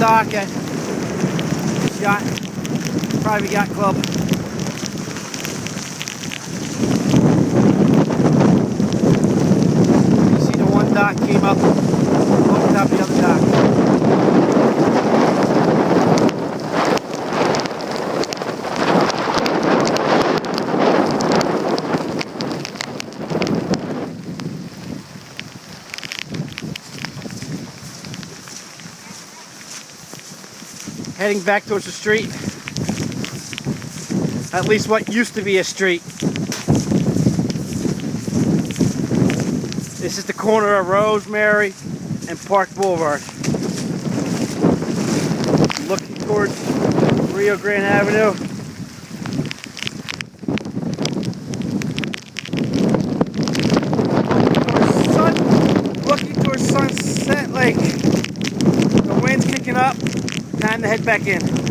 dock at Private Yacht Club. You see the one dock came up, opened up the other dock. Heading back towards the street. At least what used to be a street. This is the corner of Rosemary and Park Boulevard. Looking towards Rio Grande Avenue. Looking towards Sunset Lake. The wind's kicking up. Time to head back in.